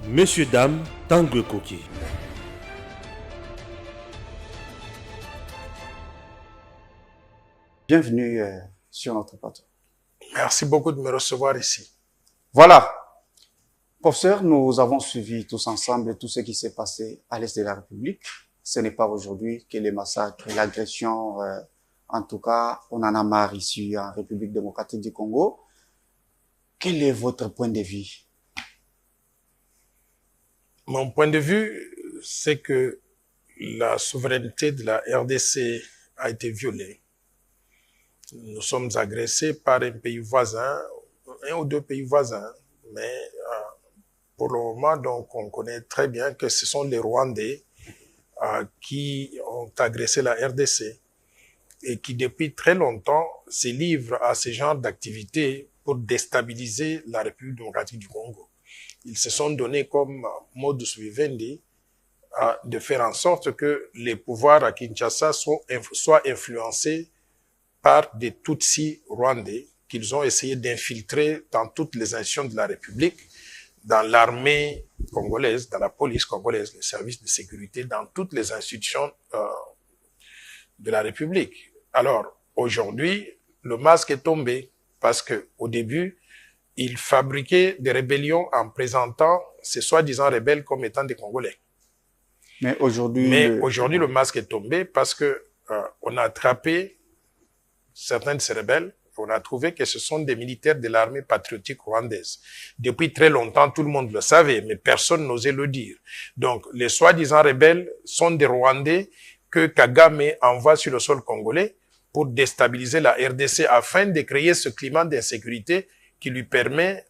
Messieurs, dames, Tanguy Koki. Bienvenue sur notre plateau. Merci beaucoup de me recevoir ici. Voilà. Professeur, nous avons suivi tous ensemble tout ce qui s'est passé à l'Est de la République. Ce n'est pas aujourd'hui que les massacres et l'agression, en tout cas, on en a marre ici en République démocratique du Congo. Quel est votre point de vue? Mon point de vue, c'est que la souveraineté de la RDC a été violée. Nous sommes agressés par un pays voisin, un ou deux pays voisins, mais pour le moment, donc, on connaît très bien que ce sont les Rwandais qui ont agressé la RDC et qui, depuis très longtemps, se livrent à ce genre d'activités pour déstabiliser la République démocratique du Congo. Ils se sont donnés comme modus vivendi de faire en sorte que les pouvoirs à Kinshasa soient influencés par des Tutsis rwandais qu'ils ont essayé d'infiltrer dans toutes les institutions de la République, dans l'armée congolaise, dans la police congolaise, les services de sécurité, dans toutes les institutions de la République. Alors, aujourd'hui, le masque est tombé parce que au début, ils fabriquaient des rébellions en présentant ces soi-disant rebelles comme étant des Congolais. Mais aujourd'hui, le masque est tombé parce que on a attrapé certains de ces rebelles. On a trouvé que ce sont des militaires de l'armée patriotique rwandaise. Depuis très longtemps, tout le monde le savait, mais personne n'osait le dire. Donc, les soi-disant rebelles sont des Rwandais que Kagame envoie sur le sol congolais pour déstabiliser la RDC afin de créer ce climat d'insécurité qui lui permet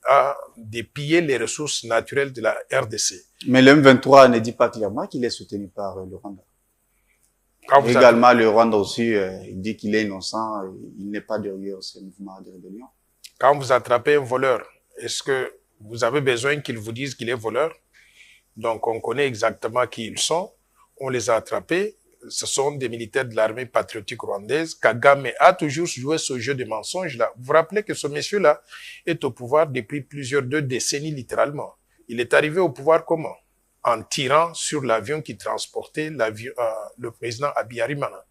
de piller les ressources naturelles de la RDC. Mais le M23 ne dit pas clairement qu'il est soutenu par le Rwanda. Également, le Rwanda aussi, il dit qu'il est innocent, il n'est pas derrière ce mouvement de rébellion. Quand vous attrapez un voleur, est-ce que vous avez besoin qu'il vous dise qu'il est voleur? Donc, on connaît exactement qui ils sont. On les a attrapés. Ce sont des militaires de l'armée patriotique rwandaise. Kagame a toujours joué ce jeu de mensonges-là. Vous vous rappelez que ce monsieur-là est au pouvoir depuis deux décennies littéralement. Il est arrivé au pouvoir comment? En tirant sur l'avion qui transportait le président Habyarimana.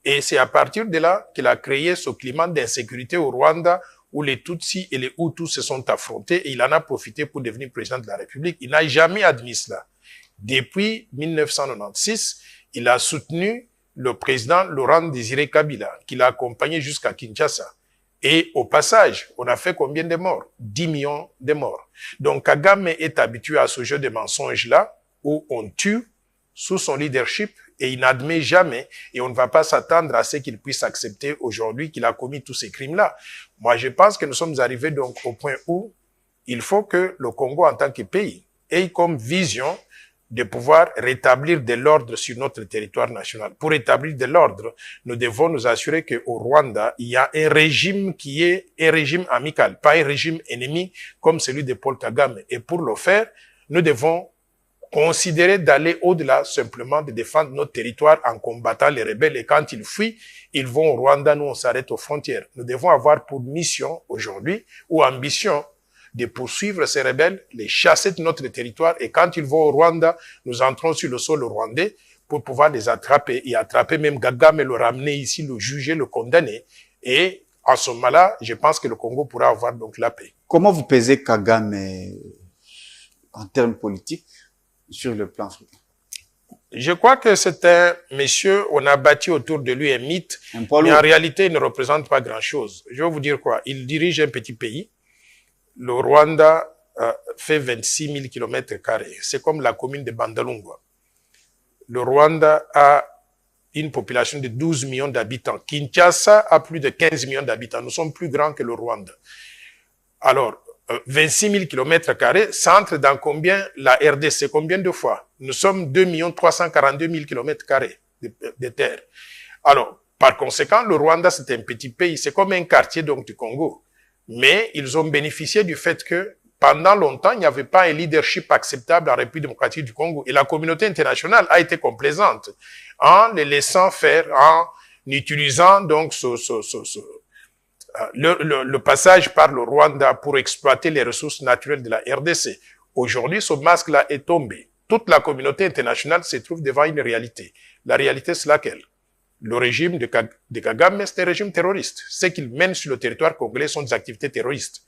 Et c'est à partir de là qu'il a créé ce climat d'insécurité au Rwanda où les Tutsis et les Hutus se sont affrontés et il en a profité pour devenir président de la République. Il n'a jamais admis cela. Depuis 1996, il a soutenu le président Laurent Désiré Kabila, qui l'a accompagné jusqu'à Kinshasa. Et au passage, on a fait combien de morts? 10 millions de morts. Donc Kagame est habitué à ce jeu de mensonges-là, où on tue sous son leadership et il n'admet jamais, et on ne va pas s'attendre à ce qu'il puisse accepter aujourd'hui qu'il a commis tous ces crimes-là. Moi, je pense que nous sommes arrivés donc au point où il faut que le Congo en tant que pays ait comme vision de pouvoir rétablir de l'ordre sur notre territoire national. Pour rétablir de l'ordre, nous devons nous assurer qu'au Rwanda, il y a un régime qui est un régime amical, pas un régime ennemi comme celui de Paul Kagame. Et pour le faire, nous devons considérer d'aller au-delà simplement de défendre notre territoire en combattant les rebelles. Et quand ils fuient, ils vont au Rwanda, nous on s'arrête aux frontières. Nous devons avoir pour mission aujourd'hui, ou ambition, de poursuivre ces rebelles, les chasser de notre territoire, et quand ils vont au Rwanda, nous entrons sur le sol rwandais pour pouvoir les attraper, et attraper même Kagame et le ramener ici, le juger, le condamner. Et à ce moment-là, je pense que le Congo pourra avoir donc la paix. Comment vous pesez Kagame en termes politiques sur le plan africain? Je crois que c'est un monsieur, on a bâti autour de lui un mythe, mais en réalité, il ne représente pas grand-chose. Je vais vous dire quoi, il dirige un petit pays. Le Rwanda fait 26 000 km². C'est comme la commune de Bandalungwa. Le Rwanda a une population de 12 millions d'habitants. Kinshasa a plus de 15 millions d'habitants. Nous sommes plus grands que le Rwanda. Alors, 26 000 km², ça entre dans combien la RDC? Combien de fois? Nous sommes 2 342 000 km² de terre. Alors, par conséquent, le Rwanda, c'est un petit pays. C'est comme un quartier donc du Congo. Mais ils ont bénéficié du fait que pendant longtemps, il n'y avait pas un leadership acceptable en République démocratique du Congo. Et la communauté internationale a été complaisante en les laissant faire, en utilisant donc le passage par le Rwanda pour exploiter les ressources naturelles de la RDC. Aujourd'hui, ce masque-là est tombé. Toute la communauté internationale se trouve devant une réalité. La réalité, c'est laquelle? Le régime de Kagame, c'est un régime terroriste. Ce qu'il mène sur le territoire congolais sont des activités terroristes.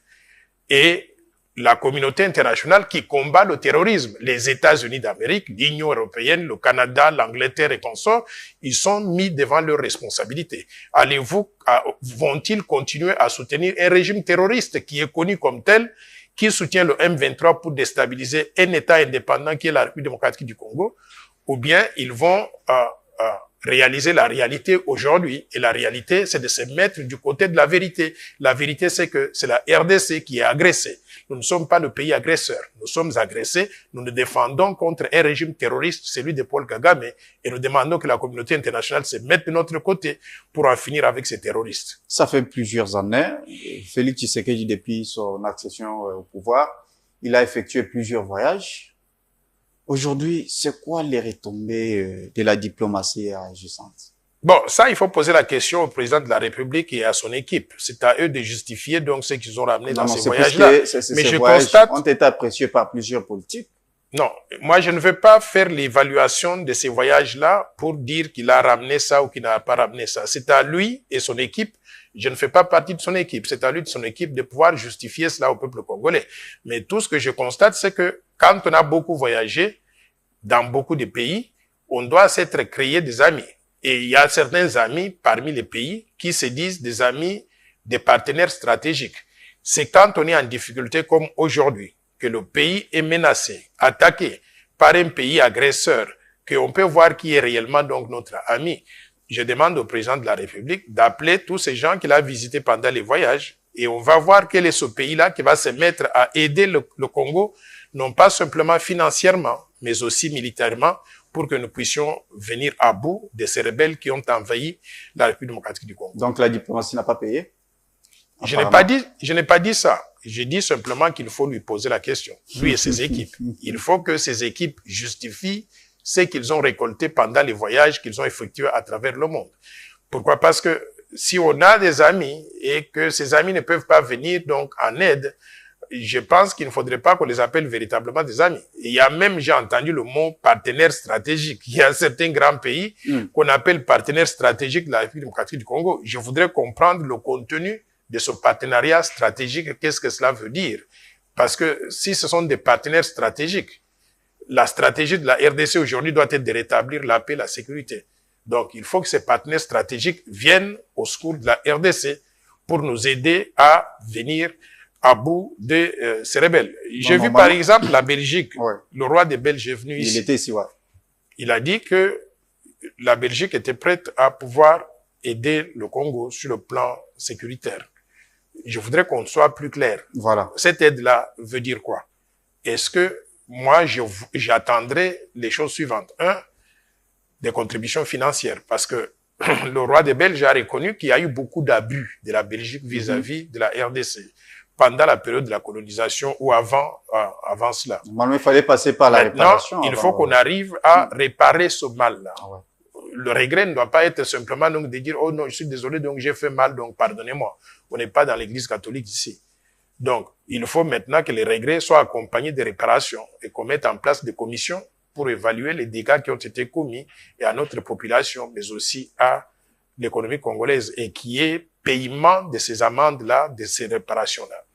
Et la communauté internationale qui combat le terrorisme, les États-Unis d'Amérique, l'Union européenne, le Canada, l'Angleterre et consorts, ils sont mis devant leurs responsabilités. Vont-ils continuer à soutenir un régime terroriste qui est connu comme tel, qui soutient le M23 pour déstabiliser un État indépendant qui est la République démocratique du Congo, ou bien ils vont réaliser la réalité aujourd'hui. Et la réalité, c'est de se mettre du côté de la vérité. La vérité, c'est que c'est la RDC qui est agressée. Nous ne sommes pas le pays agresseur. Nous sommes agressés. Nous nous défendons contre un régime terroriste, celui de Paul Kagame, et nous demandons que la communauté internationale se mette de notre côté pour en finir avec ces terroristes. Ça fait plusieurs années. Félix Tshisekedi, depuis son accession au pouvoir, il a effectué plusieurs voyages. Aujourd'hui, c'est quoi les retombées de la diplomatie agissante? Bon, ça, il faut poser la question au président de la République et à son équipe. C'est à eux de justifier donc ce qu'ils ont ramené dans ces voyages-là. Mais je constate ont été appréciés par plusieurs politiques. Non, moi je ne veux pas faire l'évaluation de ces voyages-là pour dire qu'il a ramené ça ou qu'il n'a pas ramené ça. C'est à lui et son équipe. Je ne fais pas partie de son équipe. C'est à lui et de son équipe de pouvoir justifier cela au peuple congolais. Mais tout ce que je constate, c'est que quand on a beaucoup voyagé dans beaucoup de pays, on doit s'être créé des amis. Et il y a certains amis parmi les pays qui se disent des amis, des partenaires stratégiques. C'est quand on est en difficulté comme aujourd'hui, que le pays est menacé, attaqué par un pays agresseur, qu'on peut voir qui est réellement donc notre ami. Je demande au président de la République d'appeler tous ces gens qu'il a visités pendant les voyages et on va voir quel est ce pays-là qui va se mettre à aider le Congo, non pas simplement financièrement, mais aussi militairement, pour que nous puissions venir à bout de ces rebelles qui ont envahi la République démocratique du Congo. Donc la diplomatie n'a pas payé? Je n'ai pas dit ça. Je dis simplement qu'il faut lui poser la question, lui et ses équipes. Il faut que ses équipes justifient ce qu'ils ont récolté pendant les voyages qu'ils ont effectués à travers le monde. Pourquoi? Parce que si on a des amis et que ces amis ne peuvent pas venir donc en aide, je pense qu'il ne faudrait pas qu'on les appelle véritablement des amis. Il y a même, j'ai entendu le mot partenaire stratégique. Il y a certains grands pays qu'on appelle partenaires stratégiques de la République démocratique du Congo. Je voudrais comprendre le contenu de ce partenariat stratégique. Qu'est-ce que cela veut dire? Parce que si ce sont des partenaires stratégiques, la stratégie de la RDC aujourd'hui doit être de rétablir la paix, la sécurité. Donc, il faut que ces partenaires stratégiques viennent au secours de la RDC pour nous aider à venir à bout de ces rebelles. J'ai vu par exemple la Belgique, le roi des Belges est venu ici. Il était ici, ouais. Il a dit que la Belgique était prête à pouvoir aider le Congo sur le plan sécuritaire. Je voudrais qu'on soit plus clair. Voilà. Cette aide-là veut dire quoi? Est-ce que moi, j'attendrai les choses suivantes. Un, des contributions financières, parce que le roi des Belges a reconnu qu'il y a eu beaucoup d'abus de la Belgique vis-à-vis de la RDC pendant la période de la colonisation ou avant cela. Normalement, il fallait passer par la réparation. Il faut qu'on arrive à réparer ce mal-là. Ah ouais. Le regret ne doit pas être simplement donc de dire « Oh non, je suis désolé, donc j'ai fait mal, donc pardonnez-moi ». On n'est pas dans l'église catholique ici. Donc, il faut maintenant que les regrets soient accompagnés de réparations et qu'on mette en place des commissions pour évaluer les dégâts qui ont été commis et à notre population, mais aussi à l'économie congolaise et qui est paiement de ces amendes-là, de ces réparations-là.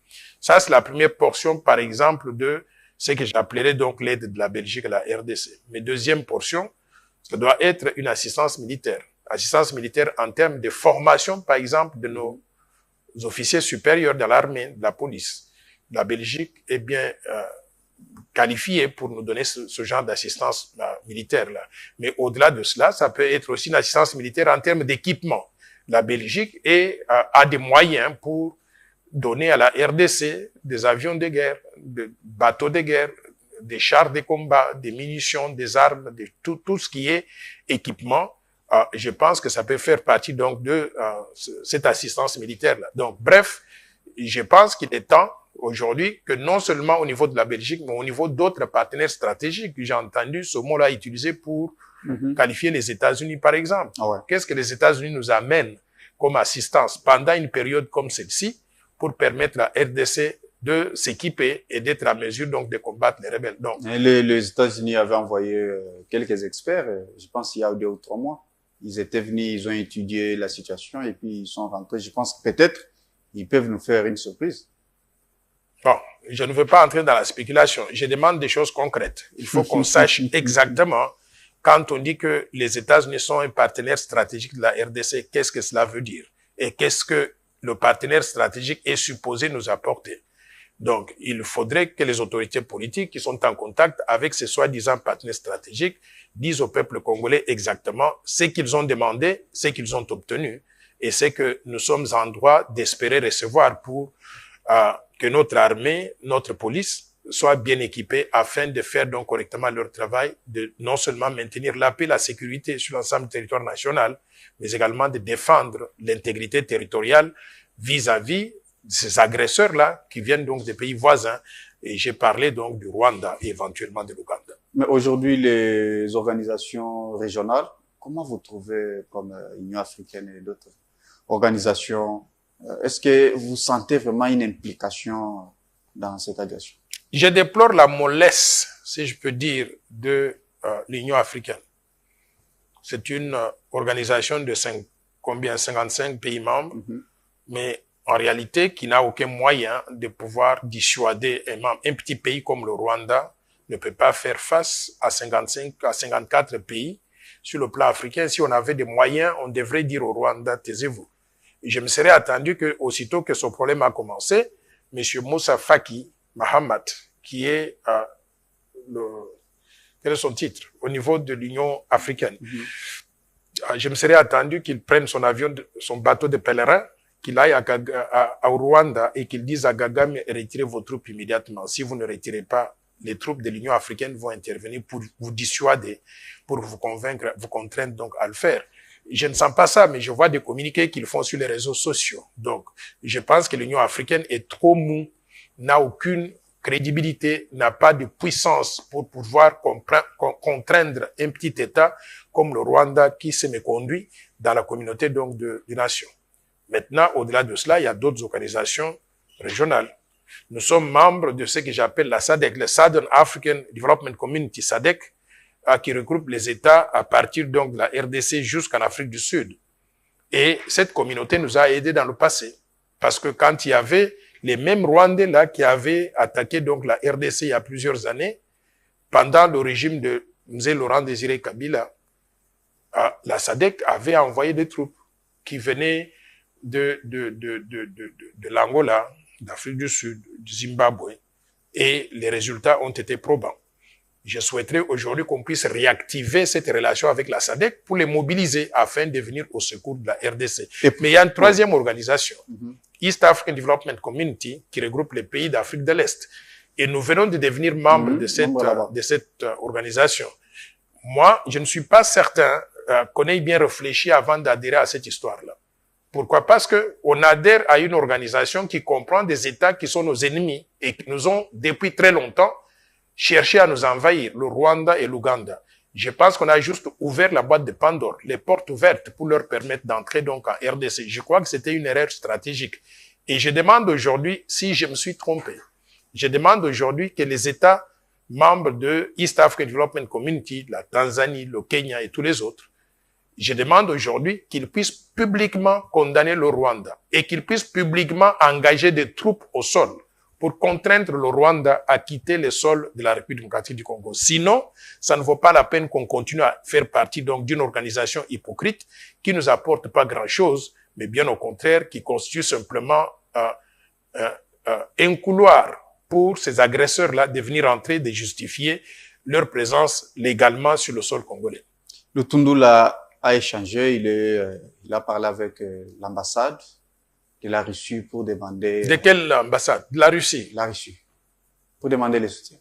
Ça, c'est la première portion, par exemple, de ce que j'appellerais donc l'aide de la Belgique à la RDC. Mais deuxième portion, ça doit être une assistance militaire. Assistance militaire en termes de formation, par exemple, de nos officiers supérieurs de l'armée, de la police. La Belgique est bien qualifiée pour nous donner ce genre d'assistance militaire-là. Mais au-delà de cela, ça peut être aussi une assistance militaire en termes d'équipement. La Belgique a des moyens pour donner à la RDC des avions de guerre, des bateaux de guerre, des chars de combat, des munitions, des armes, tout ce qui est équipement. Je pense que ça peut faire partie donc de cette assistance militaire-là. Donc, bref, je pense qu'il est temps aujourd'hui que non seulement au niveau de la Belgique, mais au niveau d'autres partenaires stratégiques, j'ai entendu ce mot-là utilisé pour qualifier les États-Unis, par exemple. Ah ouais. Qu'est-ce que les États-Unis nous amènent comme assistance pendant une période comme celle-ci pour permettre à la RDC de s'équiper et d'être à mesure donc de combattre les rebelles. Donc, Et les États-Unis avaient envoyé quelques experts, je pense il y a 2 ou 3 mois. Ils étaient venus, ils ont étudié la situation et puis ils sont rentrés. Je pense que peut-être ils peuvent nous faire une surprise. bon, je ne veux pas entrer dans la spéculation. Je demande des choses concrètes. Il faut qu'on sache exactement, quand on dit que les États-Unis sont un partenaire stratégique de la RDC, qu'est-ce que cela veut dire? Et qu'est-ce que le partenaire stratégique est supposé nous apporter? Donc, il faudrait que les autorités politiques qui sont en contact avec ces soi-disant partenaires stratégiques disent au peuple congolais exactement ce qu'ils ont demandé, ce qu'ils ont obtenu, et ce que nous sommes en droit d'espérer recevoir pour que notre armée, notre police soient bien équipés afin de faire donc correctement leur travail, de non seulement maintenir la paix, la sécurité sur l'ensemble du territoire national, mais également de défendre l'intégrité territoriale vis-à-vis de ces agresseurs-là qui viennent donc des pays voisins. Et j'ai parlé donc du Rwanda et éventuellement de l'Ouganda. Mais aujourd'hui, les organisations régionales, comment vous trouvez comme Union africaine et d'autres organisations, est-ce que vous sentez vraiment une implication dans cette agression? Je déplore la mollesse, si je peux dire, de l'Union africaine. C'est une organisation de 55 pays membres, mais en réalité qui n'a aucun moyen de pouvoir dissuader un membre. Un petit pays comme le Rwanda ne peut pas faire face à 54 pays sur le plan africain. Si on avait des moyens, on devrait dire au Rwanda, taisez-vous. Je me serais attendu que, aussitôt que ce problème a commencé, M. Moussa Faki Mahamat, qui est quel est son titre au niveau de l'Union africaine, je me serais attendu qu'il prenne son avion, son bateau de pèlerin, qu'il aille au Rwanda et qu'il dise à Kagame, retirez vos troupes immédiatement. Si vous ne retirez pas, les troupes de l'Union africaine vont intervenir pour vous dissuader, pour vous convaincre, vous contraindre donc à le faire. Je ne sens pas ça, mais je vois des communiqués qu'ils font sur les réseaux sociaux. Donc, je pense que l'Union africaine est trop mou, n'a aucune crédibilité, n'a pas de puissance pour pouvoir contraindre un petit État comme le Rwanda qui se méconduit dans la communauté donc des nations. Maintenant, au-delà de cela, il y a d'autres organisations régionales. Nous sommes membres de ce que j'appelle la SADC, le Southern African Development Community SADC, qui regroupe les États à partir donc de la RDC jusqu'en Afrique du Sud. Et cette communauté nous a aidés dans le passé. Parce que quand il y avait les mêmes Rwandais là qui avaient attaqué donc la RDC il y a plusieurs années, pendant le régime de Mzee Laurent Désiré Kabila, la SADC avait envoyé des troupes qui venaient de l'Angola, d'Afrique du Sud, du Zimbabwe, et les résultats ont été probants. Je souhaiterais aujourd'hui qu'on puisse réactiver cette relation avec la SADC pour les mobiliser afin de venir au secours de la RDC. Mais il y a une troisième organisation, East African Development Community, qui regroupe les pays d'Afrique de l'Est. Et nous venons de devenir membres de cette organisation. Moi, je ne suis pas certain qu'on ait bien réfléchi avant d'adhérer à cette histoire-là. Pourquoi? Parce que on adhère à une organisation qui comprend des États qui sont nos ennemis et qui nous ont, depuis très longtemps, cherché à nous envahir, le Rwanda et l'Ouganda. Je pense qu'on a juste ouvert la boîte de Pandore, les portes ouvertes pour leur permettre d'entrer donc en RDC. Je crois que c'était une erreur stratégique. Et je demande aujourd'hui, si je me suis trompé, je demande aujourd'hui que les États membres de East African Development Community, la Tanzanie, le Kenya et tous les autres, je demande aujourd'hui qu'ils puissent publiquement condamner le Rwanda et qu'ils puissent publiquement engager des troupes au sol pour contraindre le Rwanda à quitter le sol de la République démocratique du Congo. Sinon, ça ne vaut pas la peine qu'on continue à faire partie donc d'une organisation hypocrite qui nous apporte pas grand-chose, mais bien au contraire, qui constitue simplement un couloir pour ces agresseurs-là de venir entrer, de justifier leur présence légalement sur le sol congolais. Le Tundula a échangé, il a parlé avec l'ambassade de la Russie pour demander... De quelle ambassade? De la Russie? La Russie. Pour demander le soutien.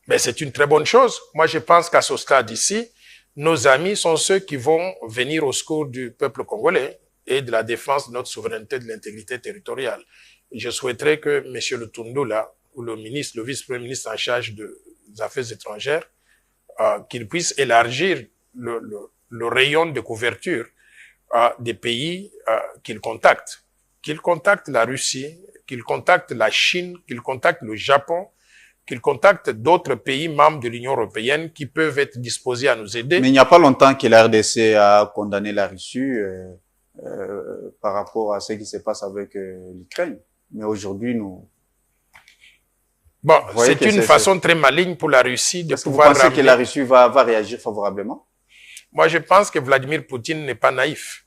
Mais c'est une très bonne chose. Moi, je pense qu'à ce stade ici, nos amis sont ceux qui vont venir au secours du peuple congolais et de la défense de notre souveraineté, de l'intégrité territoriale. Je souhaiterais que M. Le Tundula, ou le ministre, le vice-premier ministre en charge des Affaires étrangères, qu'il puisse élargir le rayon de couverture des pays qu'il contacte la Russie, qu'il contacte la Chine, qu'il contacte le Japon, qu'il contacte d'autres pays membres de l'Union européenne qui peuvent être disposés à nous aider. Mais il n'y a pas longtemps que la RDC a condamné la Russie par rapport à ce qui se passe avec l'Ukraine. Mais aujourd'hui, nous... Bon, c'est une façon très maligne pour la Russie de pouvoir ramener... Vous pensez que la Russie va réagir favorablement? Moi, je pense que Vladimir Poutine n'est pas naïf.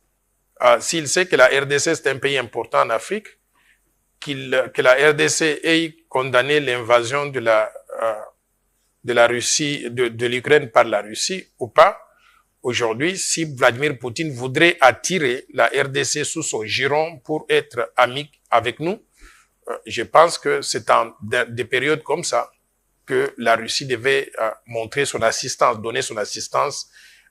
S'il sait que la RDC c'est un pays important en Afrique, que la RDC ait condamné l'invasion de la Russie, de l'Ukraine par la Russie ou pas, aujourd'hui, si Vladimir Poutine voudrait attirer la RDC sous son giron pour être ami avec nous, je pense que c'est dans des périodes comme ça que la Russie devait montrer son assistance, donner son assistance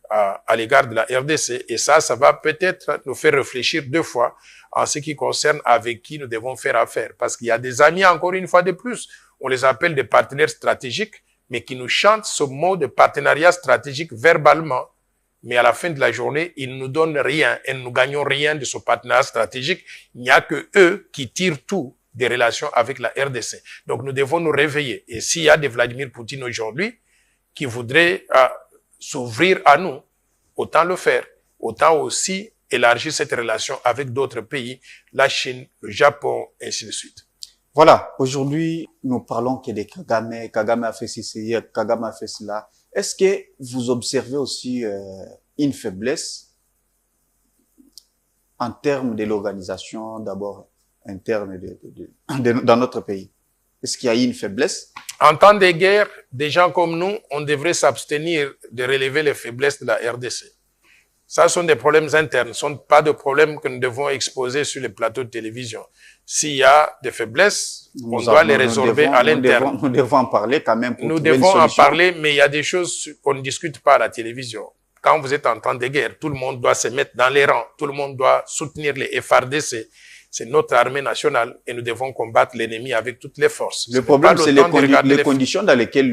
à l'égard de la RDC. Et ça va peut-être nous faire réfléchir 2 fois en ce qui concerne avec qui nous devons faire affaire. Parce qu'il y a des amis, encore une fois de plus, on les appelle des partenaires stratégiques, mais qui nous chantent ce mot de partenariat stratégique verbalement. Mais à la fin de la journée, ils ne nous donnent rien et nous gagnons rien de ce partenariat stratégique. Il n'y a que eux qui tirent tout des relations avec la RDC. Donc nous devons nous réveiller. Et s'il y a des Vladimir Poutine aujourd'hui qui voudraient s'ouvrir à nous, autant le faire, autant aussi élargir cette relation avec d'autres pays, la Chine, le Japon, et ainsi de suite. Voilà, aujourd'hui, nous parlons que de Kagame. Kagame a fait ceci, Kagame a fait cela. Est-ce que vous observez aussi une faiblesse en termes de l'organisation, d'abord interne dans notre pays? Est-ce qu'il y a une faiblesse? En temps de guerre, des gens comme nous, on devrait s'abstenir de relever les faiblesses de la RDC. Ça sont des problèmes internes, ce ne sont pas des problèmes que nous devons exposer sur les plateaux de télévision. S'il y a des faiblesses, on doit les résorber à l'interne. Nous devons en parler quand même. Nous devons en parler, mais il y a des choses qu'on ne discute pas à la télévision. Quand vous êtes en temps de guerre, tout le monde doit se mettre dans les rangs, tout le monde doit soutenir les FARDC. C'est notre armée nationale et nous devons combattre l'ennemi avec toutes les forces. Le problème, c'est les conditions dans lesquelles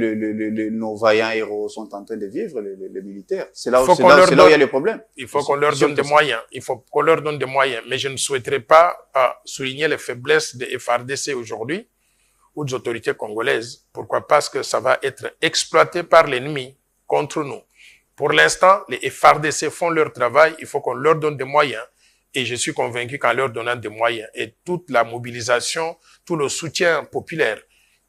nos vaillants héros sont en train de vivre, les militaires. C'est là où il y a le problème. Il faut qu'on leur donne des moyens. Il faut qu'on leur donne des moyens. Mais je ne souhaiterais pas souligner les faiblesses des FARDC aujourd'hui ou des autorités congolaises. Pourquoi? Parce que ça va être exploité par l'ennemi contre nous. Pour l'instant, les FARDC font leur travail. Il faut qu'on leur donne des moyens. Et je suis convaincu qu'en leur donnant des moyens et toute la mobilisation, tout le soutien populaire,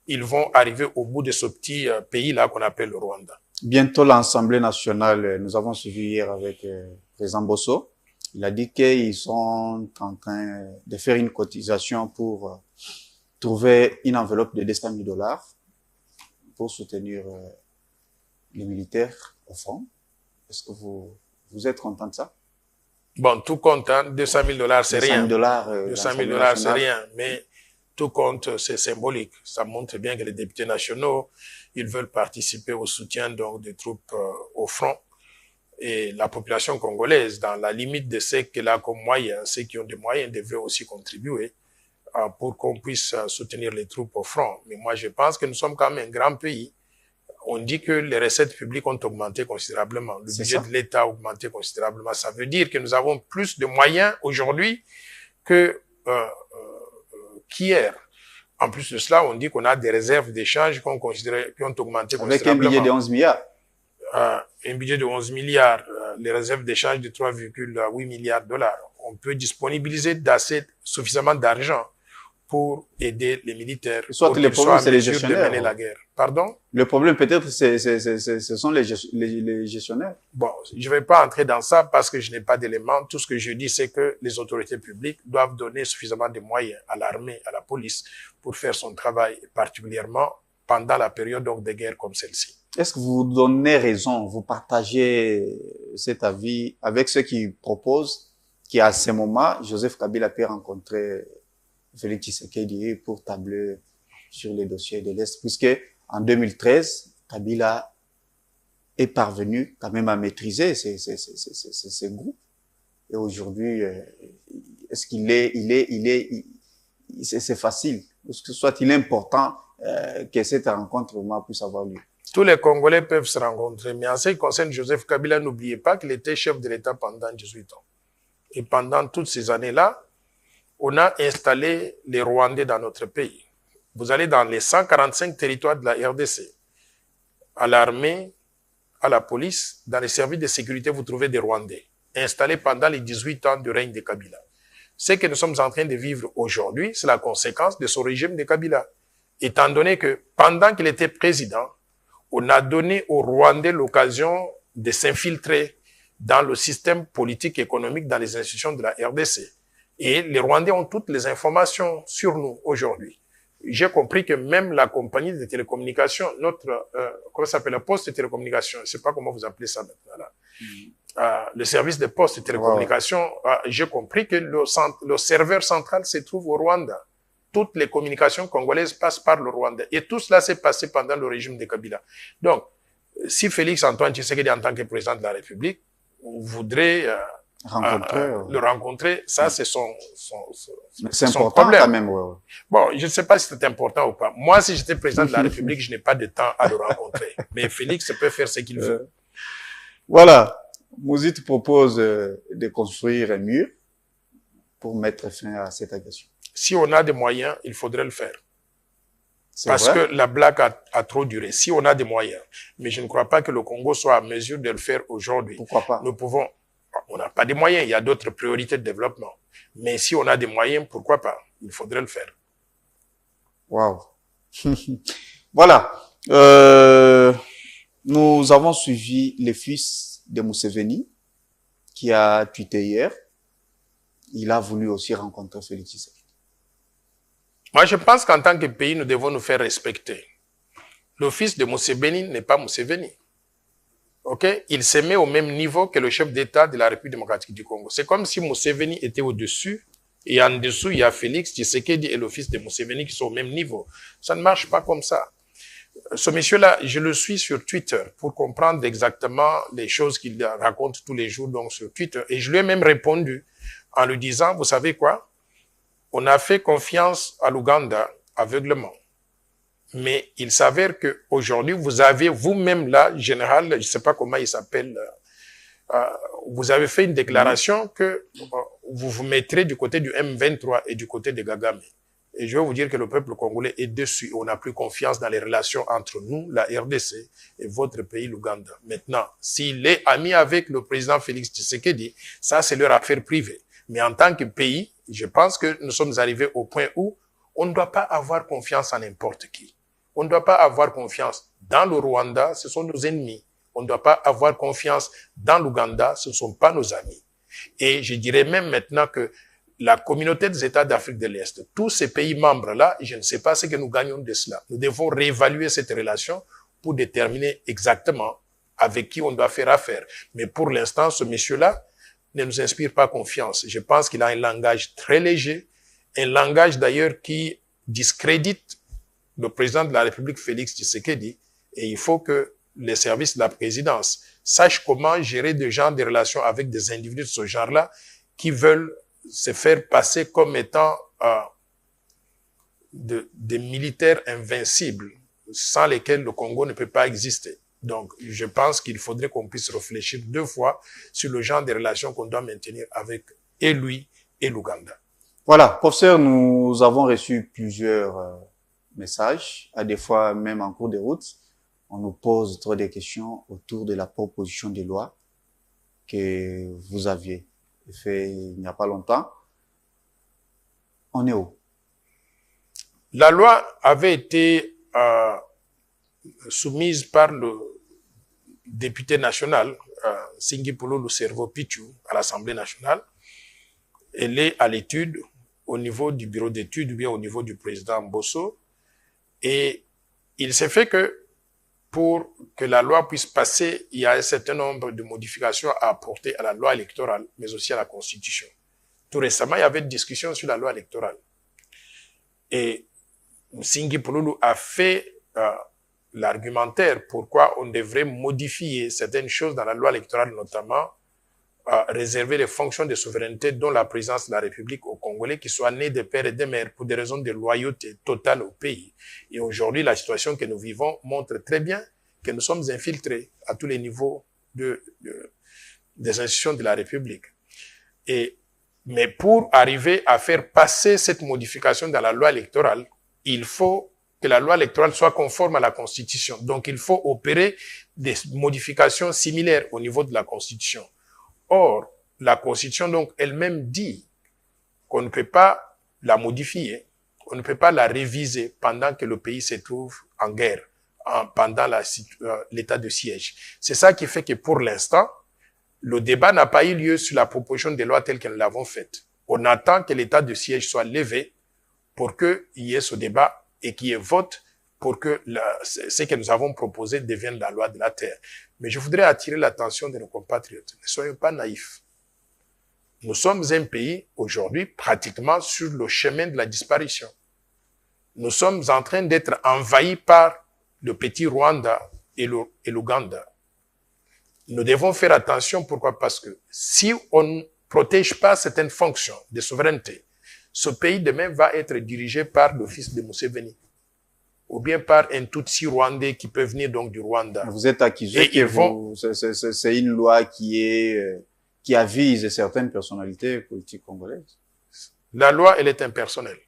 ils vont arriver au bout de ce petit pays-là qu'on appelle le Rwanda. Bientôt l'Assemblée nationale, nous avons suivi hier avec le président Bosso. Il a dit qu'ils sont en train de faire une cotisation pour trouver une enveloppe de 200 000 $ pour soutenir les militaires au front. Est-ce que vous êtes content de ça? Bon, tout compte, hein, 200 000 $ c'est rien. 200 000 $ c'est rien, mais tout compte, c'est symbolique. Ça montre bien que les députés nationaux, ils veulent participer au soutien donc des troupes au front. Et la population congolaise, dans la limite de ce qu'elle a comme moyens, ceux qui ont des moyens devraient aussi contribuer pour qu'on puisse soutenir les troupes au front. Mais moi, je pense que nous sommes quand même un grand pays. On dit que les recettes publiques ont augmenté considérablement. Le budget de l'État a augmenté considérablement. Ça veut dire que nous avons plus de moyens aujourd'hui que qu'hier. En plus de cela, on dit qu'on a des réserves d'échange qui ont augmenté considérablement. Avec un budget de 11 milliards. Un budget de 11 milliards, les réserves d'échange de 3,8 milliards $. On peut disponibiliser suffisamment d'argent pour aider les militaires. Soit le problème, c'est les gestionnaires. De mener la guerre. Pardon? Le problème, peut-être, ce sont les gestionnaires. Bon, je ne vais pas entrer dans ça parce que je n'ai pas d'éléments. Tout ce que je dis, c'est que les autorités publiques doivent donner suffisamment de moyens à l'armée, à la police, pour faire son travail, particulièrement pendant la période donc, de guerre comme celle-ci. Est-ce que vous donnez raison, vous partagez cet avis avec ceux qui proposent qu'à ce moment, Joseph Kabila peut rencontrer Félix Tshisekedi pour tabler sur les dossiers de l'Est, puisque en 2013, Kabila est parvenu quand même à maîtriser ces groupes. Et aujourd'hui, est-ce qu'il c'est facile, parce que soit il est important que cette rencontre vraiment puisse avoir lieu. Tous les Congolais peuvent se rencontrer, mais en ce qui concerne Joseph Kabila, n'oubliez pas qu'il était chef de l'État pendant 18 ans. Et pendant toutes ces années-là, on a installé les Rwandais dans notre pays. Vous allez dans les 145 territoires de la RDC, à l'armée, à la police, dans les services de sécurité, vous trouvez des Rwandais, installés pendant les 18 ans du règne de Kabila. Ce que nous sommes en train de vivre aujourd'hui, c'est la conséquence de ce régime de Kabila. Étant donné que pendant qu'il était président, on a donné aux Rwandais l'occasion de s'infiltrer dans le système politique et économique, dans les institutions de la RDC. Et les Rwandais ont toutes les informations sur nous aujourd'hui. J'ai compris que même la compagnie de télécommunications, notre, comment ça s'appelle, la poste de télécommunications, je ne sais pas comment vous appelez ça maintenant là. Le service de poste de télécommunications, j'ai compris que le serveur central se trouve au Rwanda. Toutes les communications congolaises passent par le Rwanda. Et tout cela s'est passé pendant le régime de Kabila. Donc, si Félix Antoine Tshisekedi, en tant que président de la République, voudrait le rencontrer, ça c'est son important quand même. Bon, je ne sais pas si c'est important ou pas. Moi, si j'étais président de la République, je n'ai pas de temps à le rencontrer. Mais Félix peut faire ce qu'il veut. Voilà. Mouzit propose de construire un mur pour mettre fin à cette agression. Si on a des moyens, il faudrait le faire. Parce que la blague a trop duré. Si on a des moyens. Mais je ne crois pas que le Congo soit en mesure de le faire aujourd'hui. Pourquoi pas? Nous pouvons, on n'a pas de moyens. Il y a d'autres priorités de développement. Mais si on a des moyens, pourquoi pas? Il faudrait le faire. Waouh. Voilà. Nous avons suivi le fils de Museveni qui a tweeté hier. Il a voulu aussi rencontrer Félix Tshisekedi. Moi, je pense qu'en tant que pays, nous devons nous faire respecter. Le fils de Museveni n'est pas Museveni. Ok? Il se met au même niveau que le chef d'État de la République démocratique du Congo. C'est comme si Museveni était au-dessus et en dessous, il y a Félix Tshisekedi et le fils de Museveni qui sont au même niveau. Ça ne marche pas comme ça. Ce monsieur-là, je le suis sur Twitter pour comprendre exactement les choses qu'il raconte tous les jours donc sur Twitter. Et je lui ai même répondu en lui disant, vous savez quoi? On a fait confiance à l'Ouganda aveuglement. Mais il s'avère que aujourd'hui, vous avez vous-même là, général, je ne sais pas comment il s'appelle, vous avez fait une déclaration que vous vous mettrez du côté du M23 et du côté de Kagame. Et je vais vous dire que le peuple congolais est dessus. On n'a plus confiance dans les relations entre nous, la RDC, et votre pays, l'Ouganda. Maintenant, s'il est ami avec le président Félix Tshisekedi, ça c'est leur affaire privée. Mais en tant que pays, je pense que nous sommes arrivés au point où on ne doit pas avoir confiance en n'importe qui. On ne doit pas avoir confiance dans le Rwanda, ce sont nos ennemis. On ne doit pas avoir confiance dans l'Ouganda, ce ne sont pas nos amis. Et je dirais même maintenant que la communauté des États d'Afrique de l'Est, tous ces pays membres-là, je ne sais pas ce que nous gagnons de cela. Nous devons réévaluer cette relation pour déterminer exactement avec qui on doit faire affaire. Mais pour l'instant, ce monsieur-là ne nous inspire pas confiance. Je pense qu'il a un langage très léger, un langage d'ailleurs qui discrédite le président de la République, Félix Tshisekedi, et il faut que les services de la présidence sachent comment gérer des gens des relations avec des individus de ce genre-là qui veulent se faire passer comme étant des militaires invincibles sans lesquels le Congo ne peut pas exister. Donc, je pense qu'il faudrait qu'on puisse réfléchir 2 fois sur le genre de relations qu'on doit maintenir avec et lui et l'Ouganda. Voilà, professeur, nous avons reçu plusieurs messages, à des fois même en cours de route. On nous pose trop de questions autour de la proposition de loi que vous aviez fait il n'y a pas longtemps. On est où? La loi avait été soumise par le député national, Singipolo Luservo Pichu, à l'Assemblée nationale. Elle est à l'étude au niveau du bureau d'études ou bien au niveau du président Bosso. Et il s'est fait que pour que la loi puisse passer, il y a un certain nombre de modifications à apporter à la loi électorale, mais aussi à la Constitution. Tout récemment, il y avait une discussion sur la loi électorale. Et Singi Pouloulou a fait l'argumentaire pourquoi on devrait modifier certaines choses dans la loi électorale, notamment réserver les fonctions de souveraineté dont la présidence de la République aux Congolais qui soient nés de père et de mère pour des raisons de loyauté totale au pays. Et aujourd'hui, la situation que nous vivons montre très bien que nous sommes infiltrés à tous les niveaux des institutions de la République. Et Mais pour arriver à faire passer cette modification dans la loi électorale, il faut que la loi électorale soit conforme à la Constitution. Donc, il faut opérer des modifications similaires au niveau de la Constitution. Or, la Constitution, donc, elle-même dit qu'on ne peut pas la modifier, on ne peut pas la réviser pendant que le pays se trouve en guerre, pendant l'état de siège. C'est ça qui fait que pour l'instant, le débat n'a pas eu lieu sur la proposition de loi telle que nous l'avons faite. On attend que l'état de siège soit levé pour qu'il y ait ce débat et qu'il y ait vote pour que ce que nous avons proposé devienne la loi de la terre. Mais je voudrais attirer l'attention de nos compatriotes. Ne soyons pas naïfs. Nous sommes un pays aujourd'hui pratiquement sur le chemin de la disparition. Nous sommes en train d'être envahis par le petit Rwanda et l'Ouganda. Nous devons faire attention. Pourquoi? Parce que si on ne protège pas certaines fonctions de souveraineté, ce pays demain va être dirigé par le fils de Museveni ou bien par un Tutsi rwandais qui peut venir donc du Rwanda. Vous êtes accusé que c'est une loi qui avise certaines personnalités politiques congolaises. La loi, elle est impersonnelle.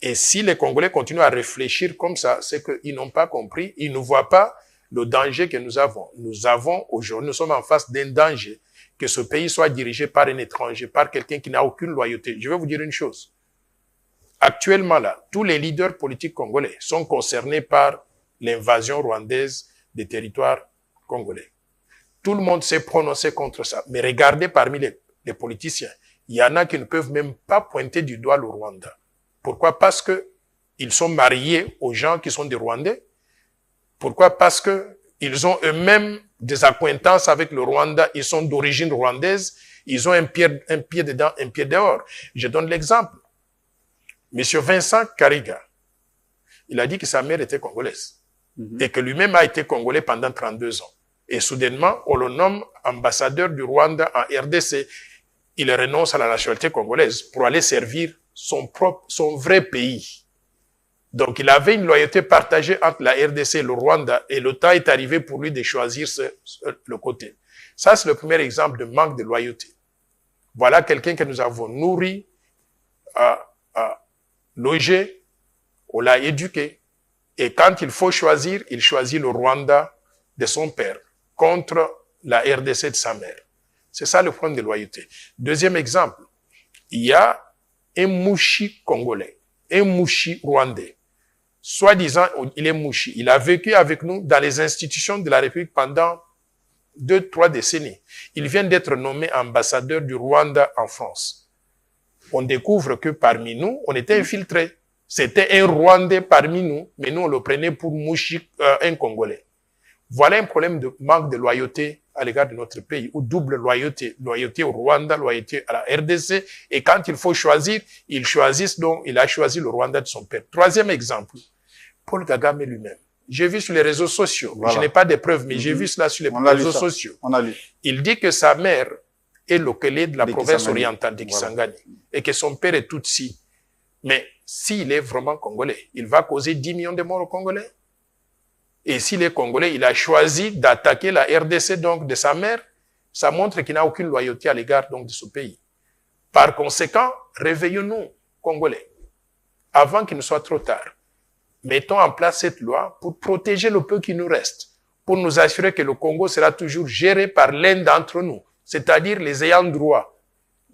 Et si les Congolais continuent à réfléchir comme ça, c'est qu'ils n'ont pas compris, ils ne voient pas le danger que nous avons. Aujourd'hui, nous sommes en face d'un danger, que ce pays soit dirigé par un étranger, par quelqu'un qui n'a aucune loyauté. Je vais vous dire une chose. Actuellement là, tous les leaders politiques congolais sont concernés par l'invasion rwandaise des territoires congolais. Tout le monde s'est prononcé contre ça. Mais regardez parmi les politiciens, il y en a qui ne peuvent même pas pointer du doigt le Rwanda. Pourquoi? Parce que ils sont mariés aux gens qui sont des Rwandais. Pourquoi? Parce que ils ont eux-mêmes des accointances avec le Rwanda. Ils sont d'origine rwandaise. Ils ont un pied dedans, un pied dehors. Je donne l'exemple. Monsieur Vincent Kariga, il a dit que sa mère était congolaise. Et que lui-même a été congolais pendant 32 ans. Et soudainement, on le nomme ambassadeur du Rwanda en RDC. Il renonce à la nationalité congolaise pour aller servir son vrai pays. Donc, il avait une loyauté partagée entre la RDC et le Rwanda, et le temps est arrivé pour lui de choisir le côté. Ça, c'est le premier exemple de manque de loyauté. Voilà quelqu'un que nous avons nourri, logé, on l'a éduqué. Et quand il faut choisir, il choisit le Rwanda de son père contre la RDC de sa mère. C'est ça le point de loyauté. Deuxième exemple, il y a un mouchi congolais, un mouchi rwandais. Soi-disant, il est mouchi. Il a vécu avec nous dans les institutions de la République pendant 2-3 décennies. Il vient d'être nommé ambassadeur du Rwanda en France. On découvre que parmi nous, on était infiltrés. C'était un Rwandais parmi nous, mais nous, on le prenait pour mouchi, un Congolais. Voilà un problème de manque de loyauté à l'égard de notre pays, ou double loyauté. Loyauté au Rwanda, loyauté à la RDC. Et quand il faut choisir, il a choisi le Rwanda de son père. Troisième exemple, Paul Kagame lui-même. J'ai vu sur les réseaux sociaux, voilà. Je n'ai pas de preuves, mais j'ai vu cela sur les réseaux sociaux. On a lu. Il dit que sa mère est locale de la province orientale de Kisangani, voilà. Et que son père est Tutsi. Mais s'il est vraiment congolais, il va causer 10 millions de morts aux Congolais. Et s'il est congolais, il a choisi d'attaquer la RDC donc de sa mère. Ça montre qu'il n'a aucune loyauté à l'égard donc de ce pays. Par conséquent, réveillons-nous, Congolais, avant qu'il ne soit trop tard. Mettons en place cette loi pour protéger le peu qui nous reste, pour nous assurer que le Congo sera toujours géré par l'un d'entre nous, c'est-à-dire les ayants droit,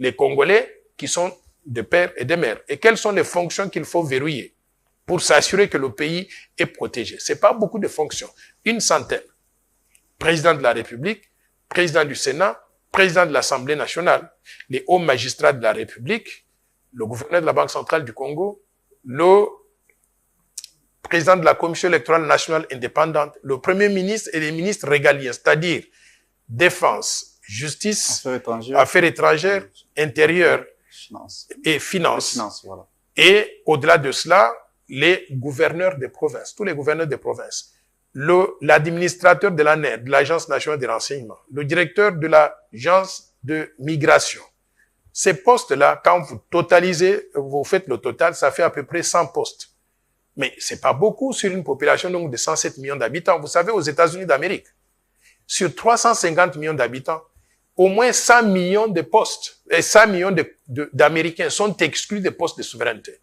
les Congolais qui sont de père et de mère. Et quelles sont les fonctions qu'il faut verrouiller pour s'assurer que le pays est protégé? C'est pas beaucoup de fonctions. Une centaine. Président de la République, président du Sénat, président de l'Assemblée nationale, les hauts magistrats de la République, le gouverneur de la Banque centrale du Congo, le président de la Commission électorale nationale indépendante, le premier ministre et les ministres régaliens, c'est-à-dire défense, justice, affaires étrangères, intérieures et finances. Voilà. Et au-delà de cela, les gouverneurs des provinces, tous les gouverneurs des provinces, l'administrateur de l'ANER, de l'Agence nationale des renseignements, le directeur de l'Agence de migration. Ces postes-là, quand vous totalisez, vous faites le total, ça fait à peu près 100 postes. Mais c'est pas beaucoup sur une population donc de 107 millions d'habitants. Vous savez, aux États-Unis d'Amérique, sur 350 millions d'habitants, au moins 100 millions de postes et 100 millions d'Américains sont exclus des postes de souveraineté.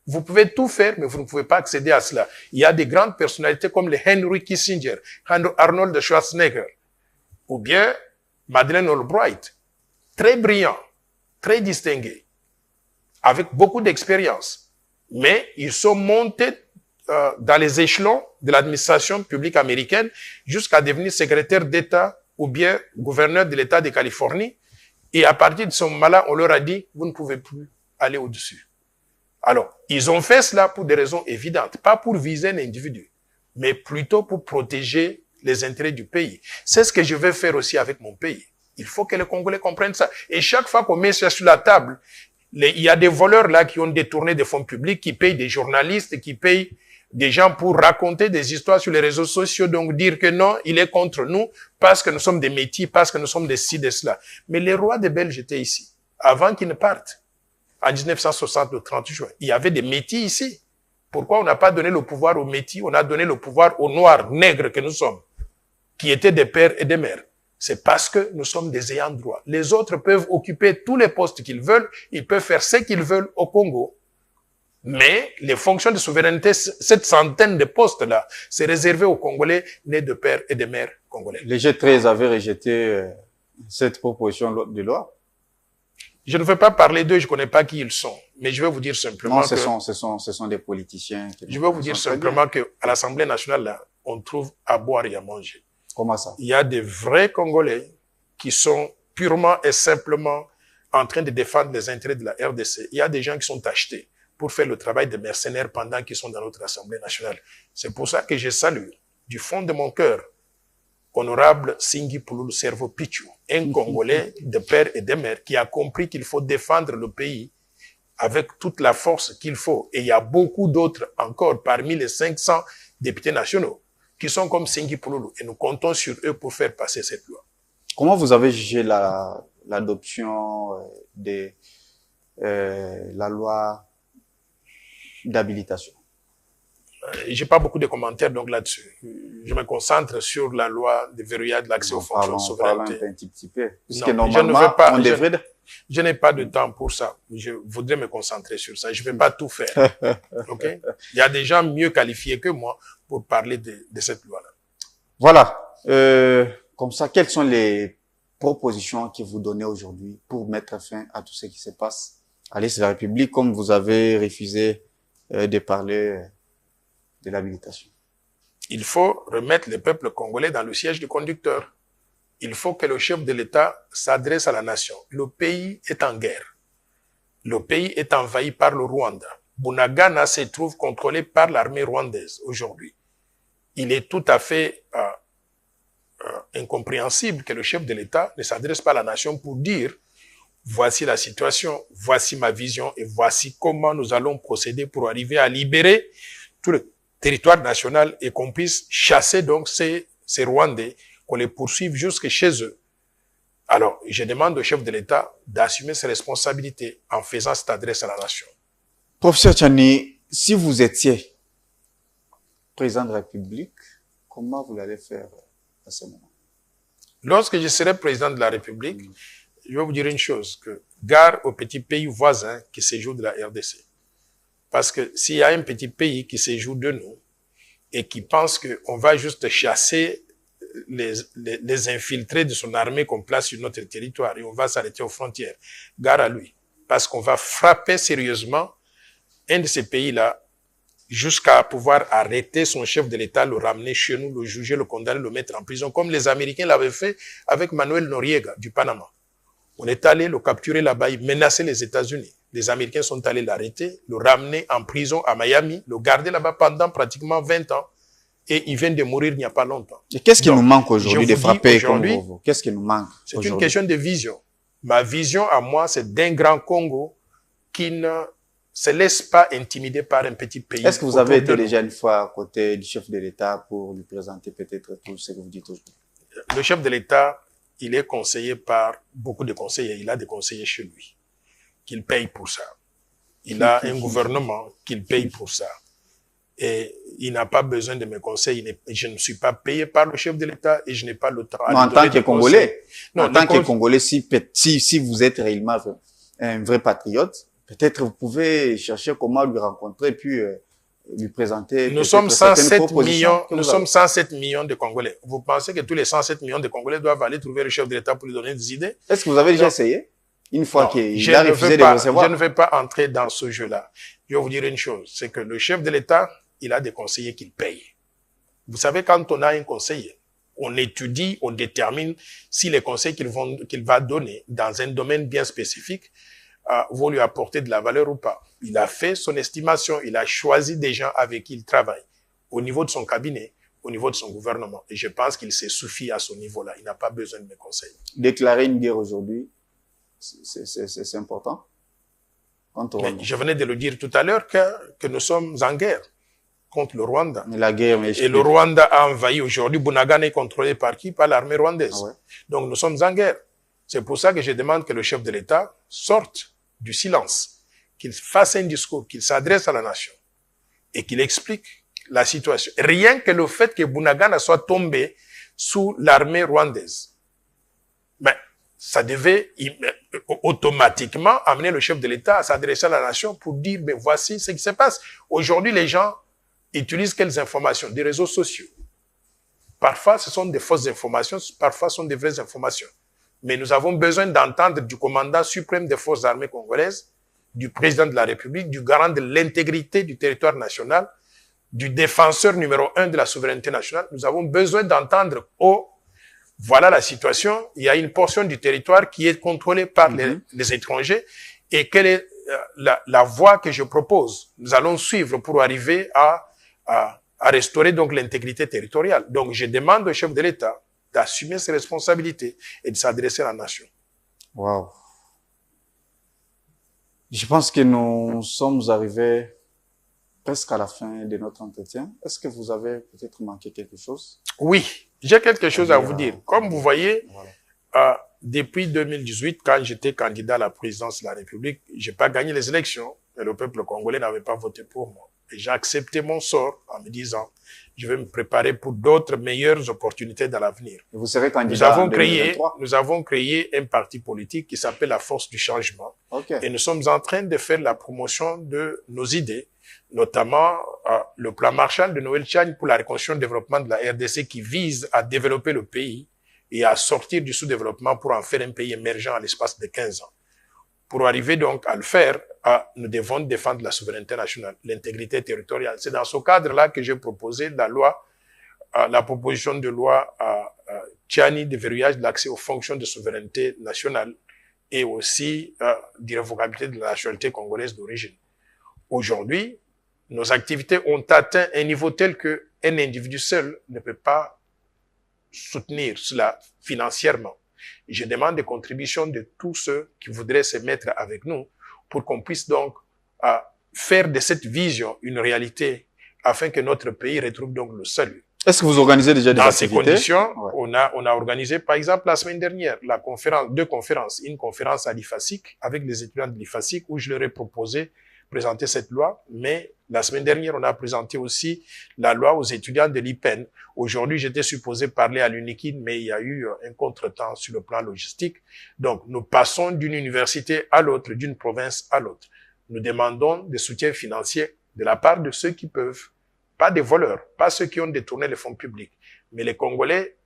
Vous pouvez tout faire, mais vous ne pouvez pas accéder à cela. Il y a des grandes personnalités comme le Henry Kissinger, Arnold Schwarzenegger, ou bien Madeleine Albright, très brillants, très distingués, avec beaucoup d'expérience. Mais ils sont montés dans les échelons de l'administration publique américaine jusqu'à devenir secrétaire d'État ou bien gouverneur de l'État de Californie. Et à partir de ce moment-là, on leur a dit, vous ne pouvez plus aller au-dessus. Alors, ils ont fait cela pour des raisons évidentes, pas pour viser un individu, mais plutôt pour protéger les intérêts du pays. C'est ce que je vais faire aussi avec mon pays. Il faut que les Congolais comprennent ça. Et chaque fois qu'on met ça sur la table, il y a des voleurs là qui ont détourné des fonds publics, qui payent des journalistes, qui payent des gens pour raconter des histoires sur les réseaux sociaux, donc dire que non, il est contre nous parce que nous sommes des métis, parce que nous sommes des ci, des cela. Mais les rois des Belges étaient ici, avant qu'ils ne partent. En 1960, le 30 juin, il y avait des métis ici. Pourquoi on n'a pas donné le pouvoir aux métis? On a donné le pouvoir aux noirs, nègres que nous sommes, qui étaient des pères et des mères. C'est parce que nous sommes des ayants droit. Les autres peuvent occuper tous les postes qu'ils veulent, ils peuvent faire ce qu'ils veulent au Congo. Mais les fonctions de souveraineté, cette centaine de postes-là, c'est réservé aux Congolais nés de pères et de mères congolais. Les G13 avaient rejeté cette proposition de loi. Je ne veux pas parler d'eux, je ne connais pas qui ils sont, mais je vais vous dire simplement ce sont des politiciens. Je vais vous dire simplement que à l'Assemblée nationale, là, on trouve à boire et à manger. Comment ça? Il y a des vrais Congolais qui sont purement et simplement en train de défendre les intérêts de la RDC. Il y a des gens qui sont achetés pour faire le travail de mercenaires pendant qu'ils sont dans notre Assemblée nationale. C'est pour ça que je salue, du fond de mon cœur, honorable Singhi Pululu Servo Pichu, un Congolais de père et de mère qui a compris qu'il faut défendre le pays avec toute la force qu'il faut. Et il y a beaucoup d'autres encore parmi les 500 députés nationaux qui sont comme Singhi Pululu. Et nous comptons sur eux pour faire passer cette loi. Comment vous avez jugé l'adoption de la loi d'habilitation? J'ai pas beaucoup de commentaires donc là-dessus. Je me concentre sur la loi de verrouillage de l'accès aux fonctions de souveraineté. Parlons un petit peu. Puisque Non, normalement, on devrait... Je n'ai pas de temps pour ça. Je voudrais me concentrer sur ça. Je vais pas tout faire. Ok? Il y a des gens mieux qualifiés que moi pour parler de cette loi-là. Voilà. Comme ça, quelles sont les propositions que vous donnez aujourd'hui pour mettre fin à tout ce qui se passe à l'Est de la République, comme vous avez refusé de parler de l'habilitation? Il faut remettre le peuple congolais dans le siège du conducteur. Il faut que le chef de l'État s'adresse à la nation. Le pays est en guerre. Le pays est envahi par le Rwanda. Bunagana se trouve contrôlé par l'armée rwandaise aujourd'hui. Il est tout à fait incompréhensible que le chef de l'État ne s'adresse pas à la nation pour dire voici la situation, voici ma vision et voici comment nous allons procéder pour arriver à libérer tout le territoire national et qu'on puisse chasser donc ces Rwandais, qu'on les poursuive jusque chez eux. Alors, je demande au chef de l'État d'assumer ses responsabilités en faisant cette adresse à la nation. Professeur Tchani, si vous étiez président de la République, comment vous allez faire à ce moment? Lorsque je serai président de la République, je vais vous dire une chose, que gare aux petits pays voisins qui séjournent de la RDC. Parce que s'il y a un petit pays qui séjourne de nous et qui pense qu'on va juste chasser les infiltrés de son armée qu'on place sur notre territoire et on va s'arrêter aux frontières, gare à lui. Parce qu'on va frapper sérieusement un de ces pays-là jusqu'à pouvoir arrêter son chef de l'État, le ramener chez nous, le juger, le condamner, le mettre en prison, comme les Américains l'avaient fait avec Manuel Noriega du Panama. On est allé le capturer là-bas, il menaçait les États-Unis. Les Américains sont allés l'arrêter, le ramener en prison à Miami, le garder là-bas pendant pratiquement 20 ans. Et il vient de mourir il n'y a pas longtemps. Et qu'est-ce qui nous manque aujourd'hui de frapper comme vous? Qu'est-ce qui nous manque? C'est une question de vision. Ma vision à moi, c'est d'un grand Congo qui ne se laisse pas intimider par un petit pays. Est-ce que vous avez été déjà une fois à côté du chef de l'État pour lui présenter peut-être tout ce que vous dites aujourd'hui? Le chef de l'État, il est conseillé par beaucoup de conseillers. Il a des conseillers chez lui, qu'il paye pour ça. Il a un gouvernement qu'il paye pour ça. Et il n'a pas besoin de mes conseils. Je ne suis pas payé par le chef de l'État et je n'ai pas le temps. Non, en tant que Congolais, non, en tant que Congolais, si vous êtes réellement un vrai patriote, peut-être vous pouvez chercher comment lui rencontrer, puis lui présenter. Nous sommes 107 millions, nous sommes 107 millions de Congolais. Vous pensez que tous les 107 millions de Congolais doivent aller trouver le chef de l'État pour lui donner des idées? Est-ce que vous avez déjà essayé? Une fois qu'il a refusé de recevoir? Je ne vais pas entrer dans ce jeu-là. Je vais vous dire une chose, c'est que le chef de l'État, il a des conseillers qu'il paye. Vous savez, quand on a un conseiller, on étudie, on détermine si les conseils qu'il va donner dans un domaine bien spécifique vont lui apporter de la valeur ou pas. Il a fait son estimation, il a choisi des gens avec qui il travaille, au niveau de son cabinet, au niveau de son gouvernement. Et je pense qu'il s'est suffi à ce niveau-là. Il n'a pas besoin de mes conseils. Déclarer une guerre aujourd'hui, c'est important. Mais je venais de le dire tout à l'heure que nous sommes en guerre contre le Rwanda. Mais la guerre, et le Rwanda a envahi aujourd'hui. Bunagana est contrôlé par qui? Par l'armée rwandaise. Ah ouais. Donc nous sommes en guerre. C'est pour ça que je demande que le chef de l'État sorte du silence, qu'il fasse un discours, qu'il s'adresse à la nation et qu'il explique la situation. Rien que le fait que Bunagana soit tombé sous l'armée rwandaise, ben, ça devait automatiquement amener le chef de l'État à s'adresser à la nation pour dire, ben voici ce qui se passe. Aujourd'hui, les gens utilisent quelles informations? Des réseaux sociaux. Parfois, ce sont des fausses informations, parfois, ce sont des vraies informations. Mais nous avons besoin d'entendre du commandant suprême des forces armées congolaises, du président de la République, du garant de l'intégrité du territoire national, du défenseur numéro 1 de la souveraineté nationale. Nous avons besoin d'entendre, oh, voilà la situation, il y a une portion du territoire qui est contrôlée par les étrangers et quelle est la voie que je propose. Nous allons suivre pour arriver à restaurer donc l'intégrité territoriale. Donc je demande au chef de l'État d'assumer ses responsabilités et de s'adresser à la nation. Wow. Je pense que nous sommes arrivés presque à la fin de notre entretien. Est-ce que vous avez peut-être manqué quelque chose? Oui, j'ai quelque chose à vous dire. Comme vous voyez, depuis 2018, quand j'étais candidat à la présidence de la République, j'ai pas gagné les élections, mais le peuple congolais n'avait pas voté pour moi. Et j'ai accepté mon sort en me disant, je vais me préparer pour d'autres meilleures opportunités dans l'avenir. Vous serez candidat en 2023? Nous avons créé un parti politique qui s'appelle la Force du Changement. Okay. Et nous sommes en train de faire la promotion de nos idées, notamment le plan Marshall de Noël Tchani pour la reconstruction et le développement de la RDC qui vise à développer le pays et à sortir du sous-développement pour en faire un pays émergent à l'espace de 15 ans. Pour arriver donc à le faire, nous devons défendre la souveraineté nationale, l'intégrité territoriale. C'est dans ce cadre-là que j'ai proposé la proposition de loi Tchani de verrouillage de l'accès aux fonctions de souveraineté nationale et aussi d'irrévocabilité de la nationalité congolaise d'origine. Aujourd'hui, nos activités ont atteint un niveau tel que un individu seul ne peut pas soutenir cela financièrement. Je demande des contributions de tous ceux qui voudraient se mettre avec nous pour qu'on puisse donc faire de cette vision une réalité afin que notre pays retrouve donc le salut. Est-ce que vous organisez déjà des activités? Dans ces conditions, on a organisé par exemple la semaine dernière deux conférences. Une conférence à l'IFASIC avec les étudiants de l'IFASIC où je leur ai proposé présenter cette loi, mais la semaine dernière, on a présenté aussi la loi aux étudiants de l'IPEN. Aujourd'hui, j'étais supposé parler à l'UNIKID, mais il y a eu un contretemps sur le plan logistique. Donc, nous passons d'une université à l'autre, d'une province à l'autre. Nous demandons des soutiens financiers de la part de ceux qui peuvent, pas des voleurs, pas ceux qui ont détourné les fonds publics, mais les Congolais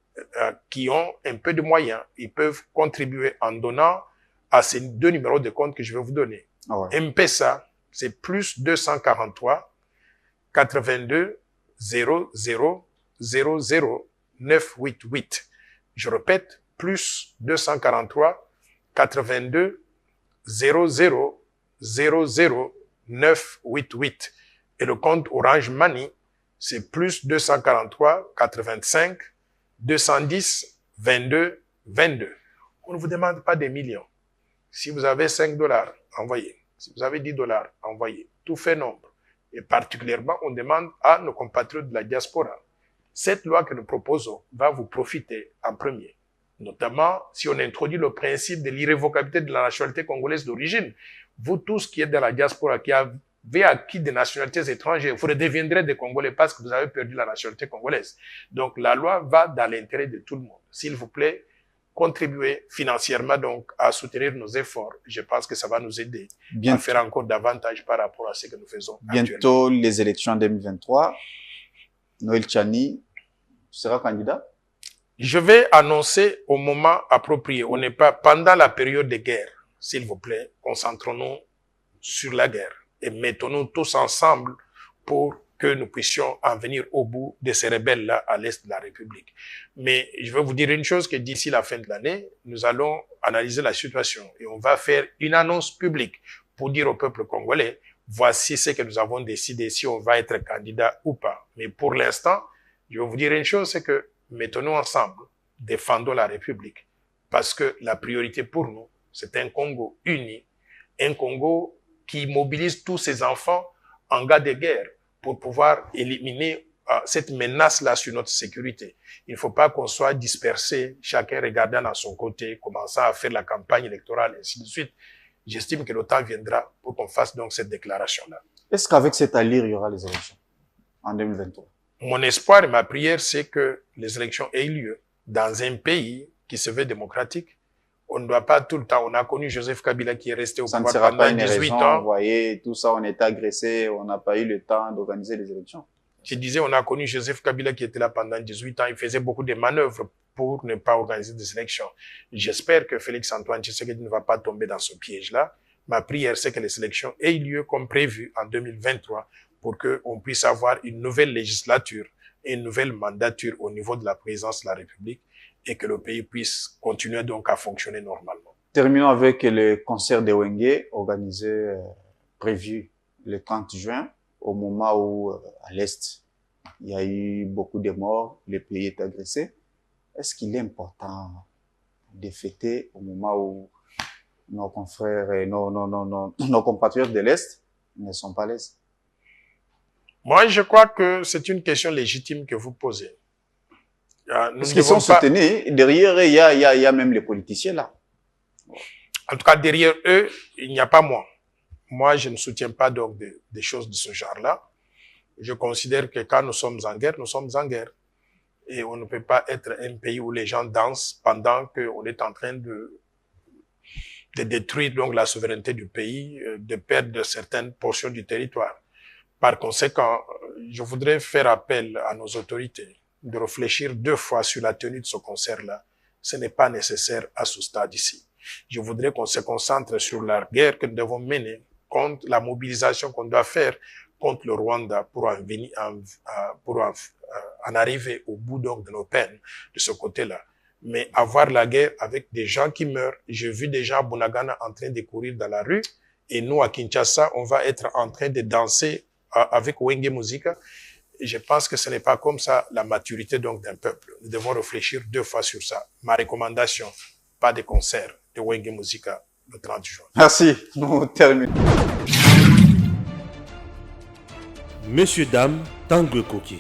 qui ont un peu de moyens, ils peuvent contribuer en donnant à ces deux numéros de compte que je vais vous donner. Ah ouais. M-Pesa, c'est plus 243 82 00 00 988. Je répète, plus 243 82 00 00 988. Et le compte Orange Money, c'est plus 243 85 210 22 22. On ne vous demande pas des millions. Si vous avez $5, envoyez. Si vous avez $10, envoyez. Tout fait nombre. Et particulièrement, on demande à nos compatriotes de la diaspora. Cette loi que nous proposons va vous profiter en premier. Notamment, si on introduit le principe de l'irrévocabilité de la nationalité congolaise d'origine. Vous tous qui êtes dans la diaspora, qui vous avez acquis des nationalités étrangères, vous redeviendrez des Congolais parce que vous avez perdu la nationalité congolaise. Donc la loi va dans l'intérêt de tout le monde. S'il vous plaît, contribuer financièrement donc à soutenir nos efforts. Je pense que ça va nous aider à faire encore davantage par rapport à ce que nous faisons bientôt les élections 2023. Noël Tchani sera candidat? Je vais annoncer au moment approprié. On n'est pas pendant la période de guerre. S'il vous plaît, concentrons-nous sur la guerre et mettons-nous tous ensemble pour que nous puissions en venir au bout de ces rebelles-là à l'est de la République. Mais je vais vous dire une chose, que d'ici la fin de l'année, nous allons analyser la situation et on va faire une annonce publique pour dire au peuple congolais, voici ce que nous avons décidé, si on va être candidat ou pas. Mais pour l'instant, je vais vous dire une chose, c'est que mettons-nous ensemble, défendons la République, parce que la priorité pour nous, c'est un Congo uni, un Congo qui mobilise tous ses enfants en cas de guerre, pour pouvoir éliminer cette menace-là sur notre sécurité. Il ne faut pas qu'on soit dispersé, chacun regardant à son côté, commençant à faire la campagne électorale, et ainsi de suite. J'estime que le temps viendra pour qu'on fasse donc cette déclaration-là. Est-ce qu'avec cette allure, il y aura les élections en 2023? Mon espoir et ma prière, c'est que les élections aient lieu dans un pays qui se veut démocratique. On ne doit pas tout le temps. On a connu Joseph Kabila qui est resté au pouvoir pendant 18 ans. Vous voyez, tout ça, on est agressé, on n'a pas eu le temps d'organiser les élections. Je disais, on a connu Joseph Kabila qui était là pendant 18 ans. Il faisait beaucoup de manœuvres pour ne pas organiser des élections. J'espère que Félix-Antoine Tshisekedi ne va pas tomber dans ce piège-là. Ma prière, c'est que les élections aient lieu comme prévu en 2023 pour qu'on puisse avoir une nouvelle législature et une nouvelle mandature au niveau de la présidence de la République et que le pays puisse continuer donc à fonctionner normalement. Terminons avec le concert de Wenge organisé, prévu le 30 juin, au moment où, à l'Est, il y a eu beaucoup de morts, le pays est agressé. Est-ce qu'il est important de fêter au moment où nos confrères et nos compatriotes de l'Est ne sont pas à l'Est? Moi, je crois que c'est une question légitime que vous posez. Parce qu'ils sont soutenus. Derrière, il y a même les politiciens là. En tout cas, derrière eux, il n'y a pas moi. Moi, je ne soutiens pas donc des choses de ce genre-là. Je considère que quand nous sommes en guerre, nous sommes en guerre. Et on ne peut pas être un pays où les gens dansent pendant qu'on est en train de détruire donc la souveraineté du pays, de perdre certaines portions du territoire. Par conséquent, je voudrais faire appel à nos autorités de réfléchir 2 fois sur la tenue de ce concert-là. Ce n'est pas nécessaire à ce stade ici. Je voudrais qu'on se concentre sur la guerre que nous devons mener contre la mobilisation qu'on doit faire contre le Rwanda pour en arriver au bout donc de nos peines de ce côté-là. Mais avoir la guerre avec des gens qui meurent. J'ai vu des gens à Bunagana en train de courir dans la rue et nous à Kinshasa, on va être en train de danser avec Wenge Muzika. Et je pense que ce n'est pas comme ça la maturité donc d'un peuple. Nous devons réfléchir 2 fois sur ça. Ma recommandation, pas de concert de Wenge Muzika le 30 juin. Merci. Nous terminons. Messieurs, dames, Tanguy Koki.